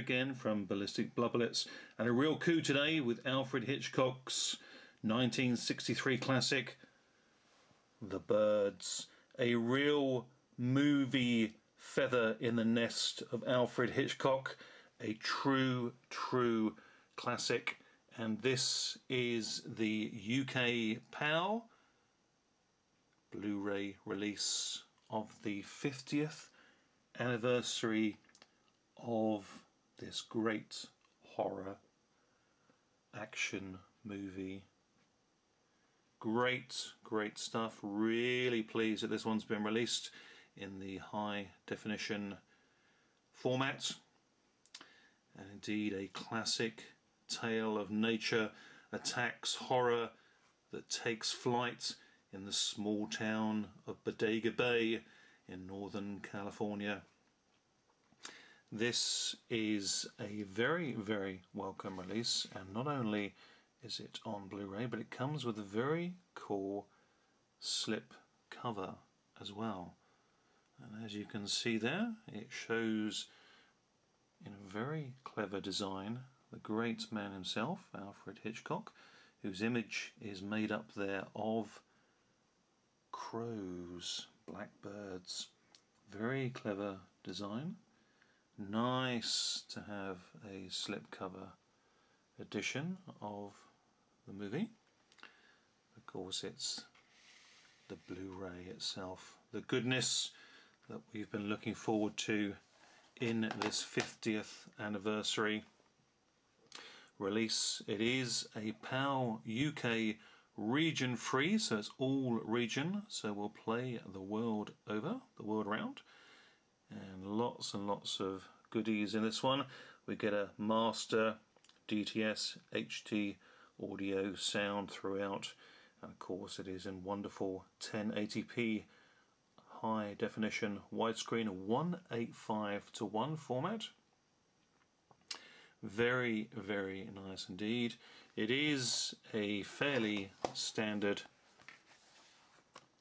again from Ballistic Blubberlets, and a real coup today with Alfred Hitchcock's 1963 classic The Birds. A real movie feather in the nest of Alfred Hitchcock, a true classic, and this is the UK PAL Blu-ray release of the 50th anniversary of this great horror action movie. Great stuff. Really pleased that this one's been released in the high definition format, and indeed a classic tale of nature attacks horror that takes flight in the small town of Bodega Bay in Northern California. This is a very welcome release, and not only is it on Blu-ray, but it comes with a very cool slip cover as well. And as you can see there, it shows in a very clever design the great man himself, Alfred Hitchcock, whose image is made up there of crows, blackbirds. Very clever design. Nice to have a slipcover edition of the movie. Of course, it's the Blu-ray itself, the goodness that we've been looking forward to in this 50th anniversary release. It is a PAL UK region free, so it's all region, so we'll play the world over, the world round, and lots of goodies in this one. We get a master DTS HD audio sound throughout, and of course it is in wonderful 1080p high definition widescreen 1:85:1 format. Very nice indeed. It is a fairly standard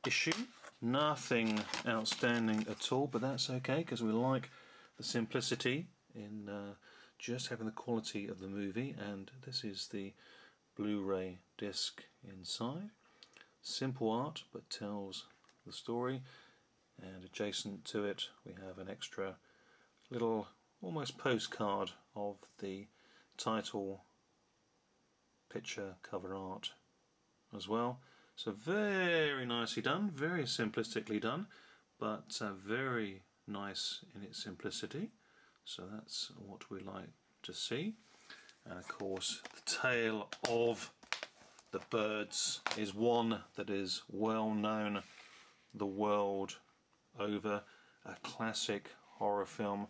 issue, nothing outstanding at all, but that's okay because we like the simplicity in just having the quality of the movie. And this is the Blu-ray disc inside. Simple art, but tells the story, and adjacent to it we have an extra little almost postcard of the title picture cover art as well. So very nicely done, very simplistically done, but very nice in its simplicity. So that's what we like to see. And of course the tale of The Birds is one that is well known the world over, a classic horror film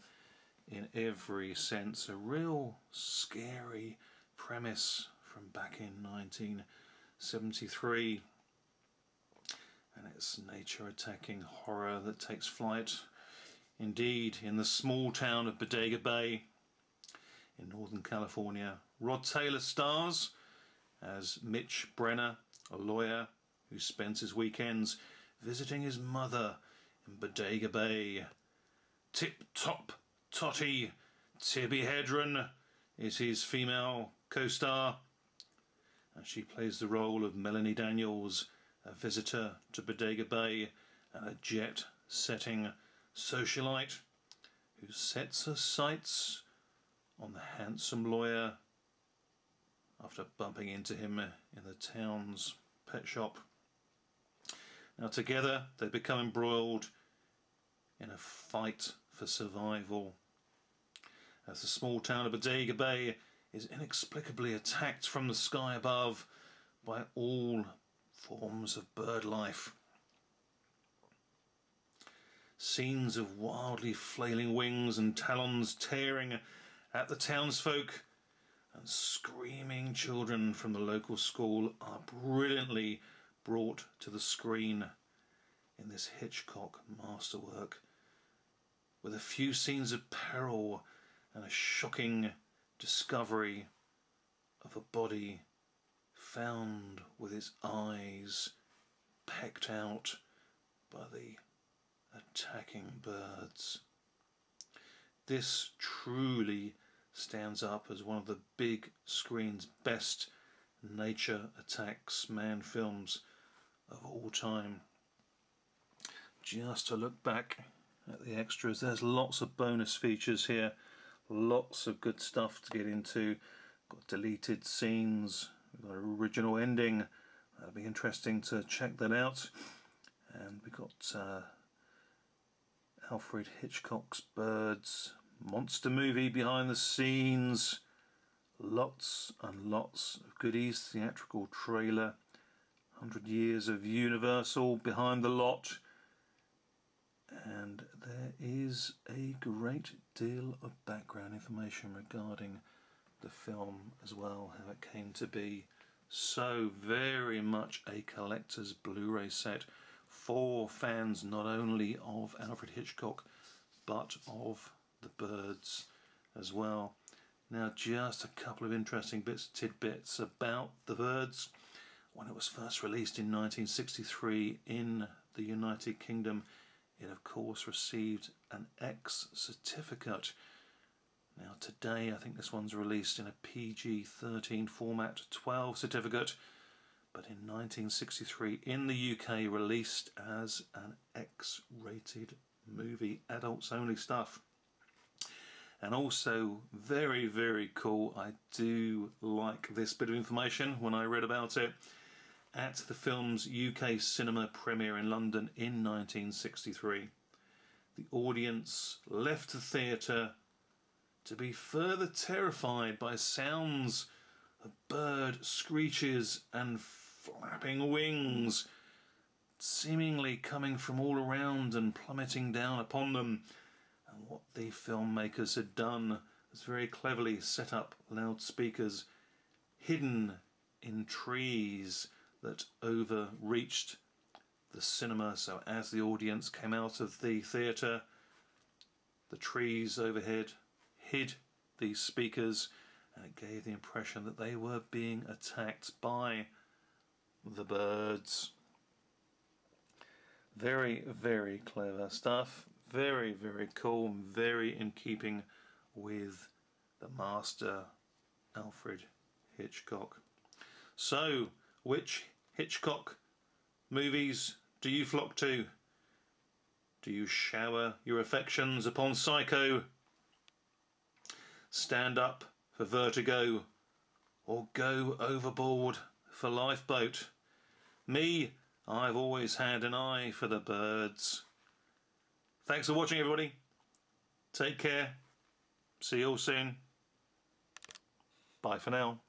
in every sense, a real scary premise from back in 1973, and it's nature attacking horror that takes flight indeed in the small town of Bodega Bay in Northern California. Rod Taylor stars as Mitch Brenner, a lawyer who spends his weekends visiting his mother in Bodega Bay. Tip Top Totty Tibby Hedren is his female co-star, and she plays the role of Melanie Daniels, a visitor to Bodega Bay and a jet-setting socialite who sets her sights on the handsome lawyer after bumping into him in the town's pet shop. Now together they become embroiled in a fight for survival as the small town of Bodega Bay is inexplicably attacked from the sky above by all forms of bird life. Scenes of wildly flailing wings and talons tearing at the townsfolk and screaming children from the local school are brilliantly brought to the screen in this Hitchcock masterwork, with a few scenes of peril and a shocking discovery of a body found with its eyes pecked out by the attacking birds. This truly stands up as one of the big screen's best nature attacks man films of all time. Just to look back at the extras, there's lots of bonus features here, lots of good stuff to get into. Got deleted scenes, we've got an original ending, that'll be interesting to check that out. And we've got Alfred Hitchcock's Birds, monster movie behind the scenes, lots and lots of goodies, theatrical trailer, 100 years of Universal behind the lot, and there is a great deal of background information regarding the film as well, how it came to be so very much a collector's Blu-ray set for fans not only of Alfred Hitchcock but of the Birds as well. Now, just a couple of interesting tidbits about the Birds. When it was first released in 1963 in the United Kingdom, it of course received an X certificate. Now today I think this one's released in a PG-13 format, 12 certificate, but in 1963 in the UK released as an X-rated movie, adults only stuff. And also very, very cool, I do like this bit of information when I read about it. At the film's UK cinema premiere in London in 1963, the audience left the theatre to be further terrified by sounds of bird screeches and flapping wings, seemingly coming from all around and plummeting down upon them. And what the filmmakers had done was very cleverly set up loudspeakers hidden in trees that overreached the cinema, so as the audience came out of the theatre, the trees overhead hid these speakers, and it gave the impression that they were being attacked by the birds. Very, very clever stuff, very, very cool, very in keeping with the master Alfred Hitchcock. So, which Hitchcock movies do you flock to? Do you shower your affections upon Psycho, stand up for Vertigo, or go overboard for Lifeboat? Me, I've always had an eye for the Birds. Thanks for watching, everybody. Take care. See you all soon. Bye for now.